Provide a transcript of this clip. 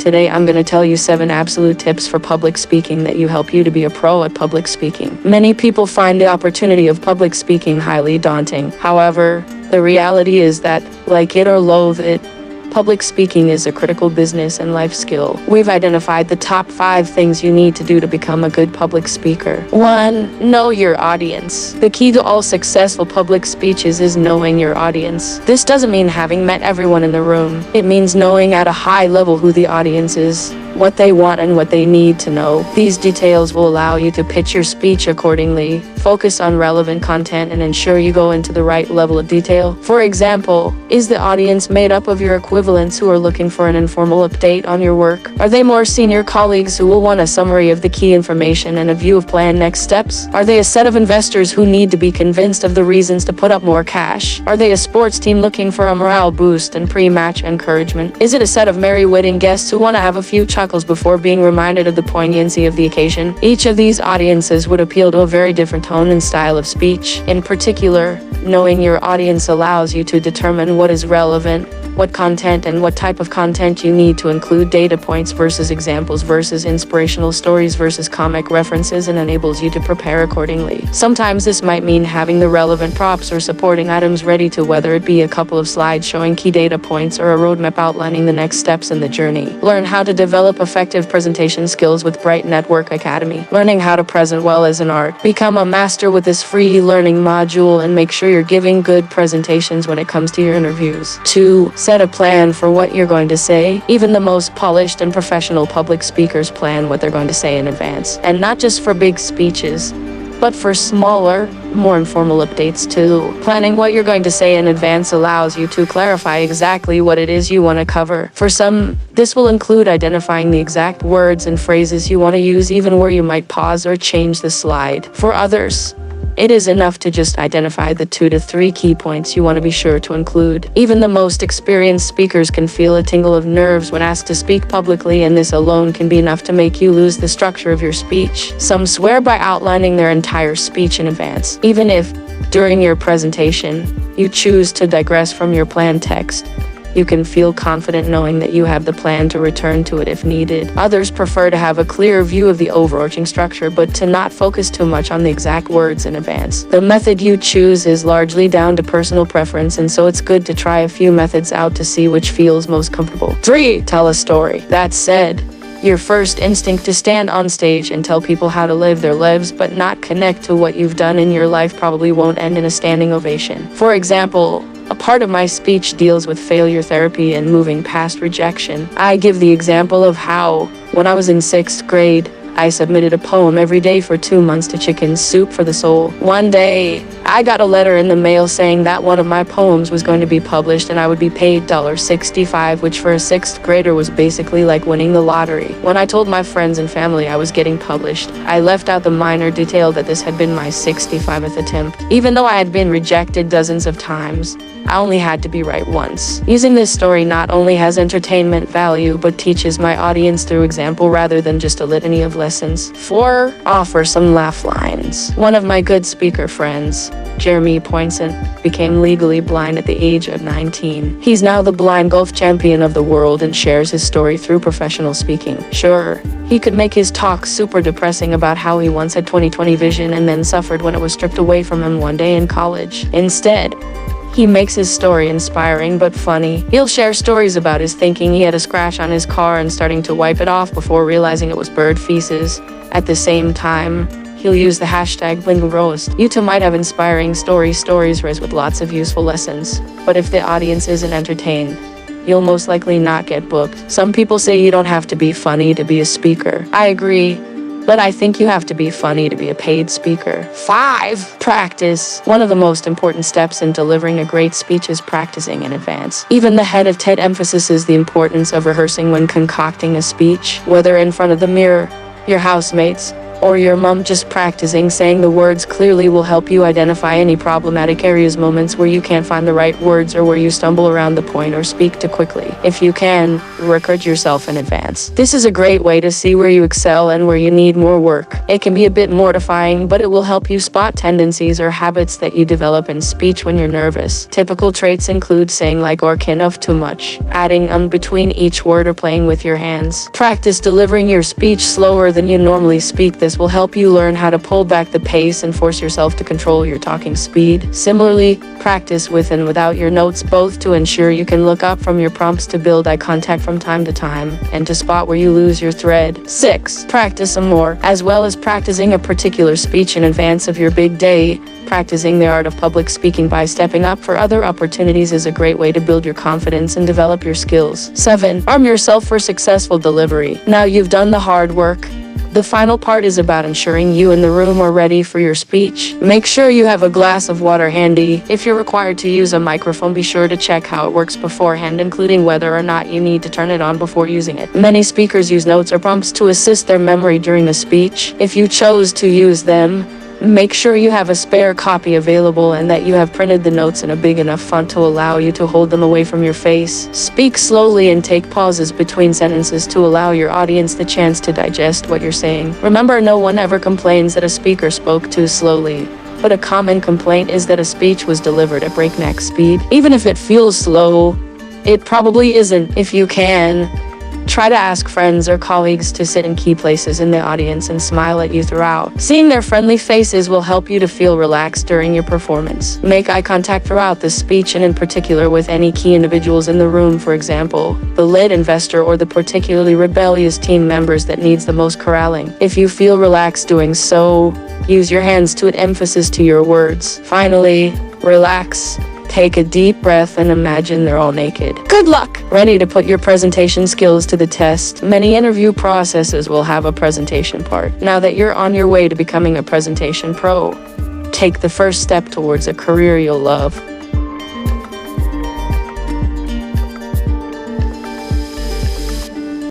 Today I'm going to tell you 7 absolute tips for public speaking that you help you to be a pro at public speaking. Many people find the opportunity of public speaking highly daunting. However, the reality is that, like it or loathe it, public speaking is a critical business and life skill. We've identified the top 5 things you need to do to become a good public speaker. 1. Know your audience. The key to all successful public speeches is knowing your audience. This doesn't mean having met everyone in the room. It means knowing at a high level who the audience is, what they want and what they need to know. These details will allow you to pitch your speech accordingly, focus on relevant content, and ensure you go into the right level of detail. For example, is the audience made up of your equivalents who are looking for an informal update on your work? Are they more senior colleagues who will want a summary of the key information and a view of planned next steps? Are they a set of investors who need to be convinced of the reasons to put up more cash? Are they a sports team looking for a morale boost and pre-match encouragement? Is it a set of merry-witting guests who want to have a few chuckles before being reminded of the poignancy of the occasion? Each of these audiences would appeal to a very different tone and style of speech. In particular, knowing your audience allows you to determine what is relevant, what content and what type of content you need to include, data points versus examples versus inspirational stories versus comic references, and enables you to prepare accordingly. Sometimes this might mean having the relevant props or supporting items ready to, whether it be a couple of slides showing key data points or a roadmap outlining the next steps in the journey. Learn how to develop effective presentation skills with Bright Network Academy. Learning how to present well is an art. Become a master with this free learning module and make sure you're giving good presentations when it comes to your interviews. 2. Set a plan for what you're going to say. Even the most polished and professional public speakers plan what they're going to say in advance. And not just for big speeches, but for smaller, more informal updates too. Planning what you're going to say in advance allows you to clarify exactly what it is you want to cover. For some, this will include identifying the exact words and phrases you want to use, even where you might pause or change the slide. For others, it is enough to just identify the 2 to 3 key points you want to be sure to include. Even the most experienced speakers can feel a tingle of nerves when asked to speak publicly, and this alone can be enough to make you lose the structure of your speech. Some swear by outlining their entire speech in advance. Even if, during your presentation, you choose to digress from your planned text, you can feel confident knowing that you have the plan to return to it if needed. Others prefer to have a clear view of the overarching structure, but to not focus too much on the exact words in advance. The method you choose is largely down to personal preference, and so it's good to try a few methods out to see which feels most comfortable. 3. Tell a story. That said, your first instinct to stand on stage and tell people how to live their lives but not connect to what you've done in your life probably won't end in a standing ovation. For example, a part of my speech deals with failure therapy and moving past rejection. I give the example of how, when I was in 6th grade, I submitted a poem every day for 2 months to Chicken Soup for the Soul. One day, I got a letter in the mail saying that one of my poems was going to be published and I would be paid $65, which for a 6th grader was basically like winning the lottery. When I told my friends and family I was getting published, I left out the minor detail that this had been my 65th attempt. Even though I had been rejected dozens of times, I only had to be right once. Using this story not only has entertainment value, but teaches my audience through example rather than just a litany of lessons. 4. Offer some laugh lines. One of my good speaker friends, Jeremy Poinson, became legally blind at the age of 19. He's now the blind golf champion of the world and shares his story through professional speaking. Sure, he could make his talk super depressing about how he once had 20/20 vision and then suffered when it was stripped away from him one day in college. Instead, he makes his story inspiring but funny. He'll share stories about his thinking he had a scratch on his car and starting to wipe it off before realizing it was bird feces. At the same time, he'll use the hashtag #BlingRoast. You too might have inspiring stories raised with lots of useful lessons. But if the audience isn't entertained, you'll most likely not get booked. Some people say you don't have to be funny to be a speaker. I agree, but I think you have to be funny to be a paid speaker. 5. Practice. One of the most important steps in delivering a great speech is practicing in advance. Even the head of TED emphasizes the importance of rehearsing when concocting a speech, whether in front of the mirror, your housemates, or your mom. Just practicing saying the words clearly will help you identify any problematic areas, moments where you can't find the right words or where you stumble around the point or speak too quickly. If you can, record yourself in advance. This is a great way to see where you excel and where you need more work. It can be a bit mortifying, but it will help you spot tendencies or habits that you develop in speech when you're nervous. Typical traits include saying like or kind of too much, adding between each word, or playing with your hands. Practice delivering your speech slower than you normally speak. This will help you learn how to pull back the pace and force yourself to control your talking speed. Similarly, practice with and without your notes, both to ensure you can look up from your prompts, to build eye contact from time to time, and to spot where you lose your thread. 6. Practice some more. As well as practicing a particular speech in advance of your big day, practicing the art of public speaking by stepping up for other opportunities is a great way to build your confidence and develop your skills. 7. Arm yourself for successful delivery. Now you've done the hard work. The final part is about ensuring you and the room are ready for your speech. Make sure you have a glass of water handy. If you're required to use a microphone, be sure to check how it works beforehand, including whether or not you need to turn it on before using it. Many speakers use notes or prompts to assist their memory during the speech. If you chose to use them, make sure you have a spare copy available and that you have printed the notes in a big enough font to allow you to hold them away from your face. Speak slowly and take pauses between sentences to allow your audience the chance to digest what you're saying. Remember, no one ever complains that a speaker spoke too slowly, but a common complaint is that a speech was delivered at breakneck speed. Even if it feels slow, it probably isn't. If you can, try to ask friends or colleagues to sit in key places in the audience and smile at you throughout. Seeing their friendly faces will help you to feel relaxed during your performance. Make eye contact throughout the speech, and in particular with any key individuals in the room, for example, the lead investor or the particularly rebellious team members that needs the most corralling. If you feel relaxed doing so, use your hands to add emphasis to your words. Finally, relax. Take a deep breath and imagine they're all naked. Good luck! Ready to put your presentation skills to the test. Many interview processes will have a presentation part. Now that you're on your way to becoming a presentation pro, take the first step towards a career you'll love.